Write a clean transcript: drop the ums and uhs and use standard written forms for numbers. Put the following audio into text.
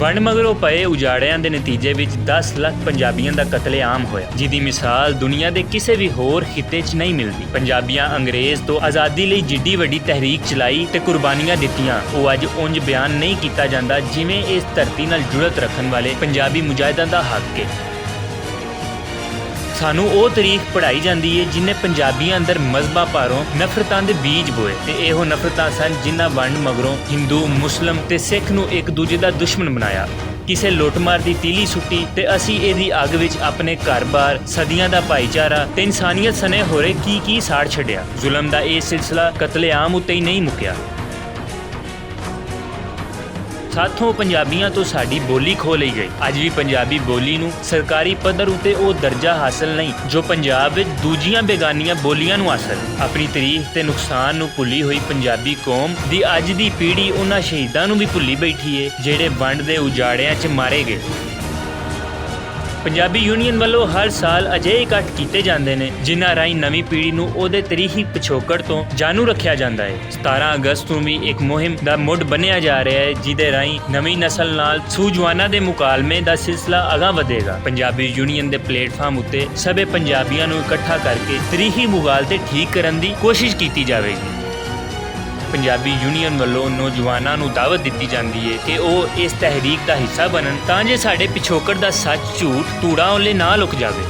ਵੰਡ ਮਗਰੋਂ ਪਏ ਉਜਾੜਿਆਂ ਦੇ ਨਤੀਜੇ ਵਿੱਚ 10 ਲੱਖ ਪੰਜਾਬੀਆਂ ਦਾ ਕਤਲੇਆਮ ਹੋਇਆ, ਜਿਹਦੀ ਮਿਸਾਲ ਦੁਨੀਆ ਦੇ ਕਿਸੇ ਵੀ ਹੋਰ ਖਿੱਤੇ 'ਚ ਨਹੀਂ ਮਿਲਦੀ। ਪੰਜਾਬੀਆਂ ਅੰਗਰੇਜ਼ ਤੋਂ ਆਜ਼ਾਦੀ ਲਈ ਜਿੱਡੀ ਵੱਡੀ ਤਹਿਰੀਕ ਚਲਾਈ ਤੇ ਕੁਰਬਾਨੀਆਂ ਦਿੱਤੀਆਂ, ਉਹ ਅੱਜ ਉਂਝ ਬਿਆਨ ਨਹੀਂ ਕੀਤਾ ਜਾਂਦਾ ਜਿਵੇਂ ਇਸ ਧਰਤੀ ਨਾਲ ਜੁੜਤ ਰੱਖਣ ਵਾਲੇ ਪੰਜਾਬੀ ਮੁਜਾਹਿਦਾਂ ਦਾ ਹੱਕ ਹੈ। ਸਾਨੂੰ ਉਹ ਤਾਰੀਖ ਪੜ੍ਹਾਈ ਜਾਂਦੀ ਹੈ ਜਿਨੇ ਪੰਜਾਬੀਆਂ ਅੰਦਰ ਮਜ਼ਹਬਾਂ ਭਾਰੋਂ ਨਫ਼ਰਤਾਂ ਦੇ ਬੀਜ ਬੋਏ ਤੇ ਇਹੋ ਨਫ਼ਰਤਾਂ ਸਨ ਜਿਨ੍ਹਾਂ ਵੰਡ ਮਗਰੋਂ ਹਿੰਦੂ, ਮੁਸਲਮ ਤੇ ਸਿੱਖ ਨੂੰ ਇੱਕ ਦੂਜੇ ਦਾ ਦੁਸ਼ਮਣ ਬਣਾਇਆ। ਕਿਸੇ ਲੁੱਟਮਾਰ ਦੀ ਤੀਲੀ ਸੁੱਟੀ ਤੇ ਅਸੀਂ ਇਹਦੀ ਅੱਗ ਵਿੱਚ ਆਪਣੇ ਘਰ-ਬਾਰ, ਸਦੀਆਂ ਦਾ ਭਾਈਚਾਰਾ ਤੇ ਇਨਸਾਨੀਅਤ ਸਣੇ ਹੋਰੇ ਕੀ ਸਾੜ ਛੱਡਿਆ। ਜ਼ੁਲਮ ਦਾ ਇਹ ਸਿਲਸਿਲਾ ਕਤਲੇਆਮ ਉੱਤੇ ਹੀ ਨਹੀਂ ਮੁੱਕਿਆ। ਸਾਥੋਂ ਪੰਜਾਬੀਆਂ ਤੋਂ ਸਾਡੀ ਬੋਲੀ ਖੋਹ ਲਈ ਗਈ। ਅੱਜ ਵੀ ਪੰਜਾਬੀ ਬੋਲੀ ਨੂੰ ਸਰਕਾਰੀ ਪੱਧਰ ਉਤੇ ਉਹ ਦਰਜਾ ਹਾਸਲ ਨਹੀਂ ਜੋ ਪੰਜਾਬ ਵਿੱਚ ਦੂਜੀਆਂ ਬੇਗਾਨੀਆਂ ਬੋਲੀਆਂ ਨੂੰ ਹਾਸਲ। ਆਪਣੀ ਤਾਰੀਖ ਤੇ ਨੁਕਸਾਨ ਨੂੰ ਭੁੱਲੀ ਹੋਈ ਪੰਜਾਬੀ ਕੌਮ ਦੀ ਅੱਜ ਦੀ ਪੀੜ੍ਹੀ ਉਹਨਾਂ ਸ਼ਹੀਦਾਂ ਨੂੰ ਵੀ ਭੁੱਲੀ ਬੈਠੀ ਏ ਜਿਹੜੇ ਵੰਡ ਦੇ ਉਜਾੜਿਆਂ 'ਚ ਮਾਰੇ ਗਏ। ਪੰਜਾਬੀ ਯੂਨੀਅਨ ਵੱਲੋਂ ਹਰ ਸਾਲ ਅਜਿਹੇ ਇਕੱਠ ਕੀਤੇ ਜਾਂਦੇ ਨੇ ਜਿਨ੍ਹਾਂ ਰਾਹੀਂ ਨਵੀਂ ਪੀੜ੍ਹੀ ਨੂੰ ਉਹਦੇ ਤਾਰੀਖੀ ਪਿਛੋਕੜ ਤੋਂ ਜਾਣੂ ਰੱਖਿਆ ਜਾਂਦਾ ਹੈ। 17 ਅਗਸਤ ਨੂੰ ਵੀ ਇੱਕ ਮੁਹਿੰਮ ਦਾ ਮੁੱਢ ਬੰਨ੍ਹਿਆ ਜਾ ਰਿਹਾ ਹੈ ਜਿਹਦੇ ਰਾਹੀਂ ਨਵੀਂ ਨਸਲ ਨਾਲ ਸੂਝਵਾਨਾਂ ਦੇ ਮੁਕਾਲਮੇ ਦਾ ਸਿਲਸਿਲਾ ਅਗਾਂਹ ਵਧੇਗਾ। ਪੰਜਾਬੀ ਯੂਨੀਅਨ ਦੇ ਪਲੇਟਫਾਰਮ ਉੱਤੇ ਸਭੇ ਪੰਜਾਬੀਆਂ ਨੂੰ ਇਕੱਠਾ ਕਰਕੇ ਤਾਰੀਖੀ ਮੁਗਾਲਤੇ ਠੀਕ ਕਰਨ ਦੀ ਕੋਸ਼ਿਸ਼ ਕੀਤੀ ਜਾਵੇਗੀ। ਪੰਜਾਬੀ ਯੂਨੀਅਨ ਵੱਲੋਂ ਨੌਜਵਾਨਾਂ ਨੂੰ ਦਾਵਤ ਦਿੱਤੀ ਜਾਂਦੀ ਹੈ ਕਿ ਉਹ ਇਸ ਤਹਿਰੀਕ ਦਾ ਹਿੱਸਾ ਬਣਨ ਤਾਂ ਜੇ ਸਾਡੇ ਪਿਛੋਕੜ ਦਾ ਸੱਚ ਝੂਠ ਧੂੜਾ ਓਲੇ ਨਾ ਲੁਕ ਜਾਵੇ।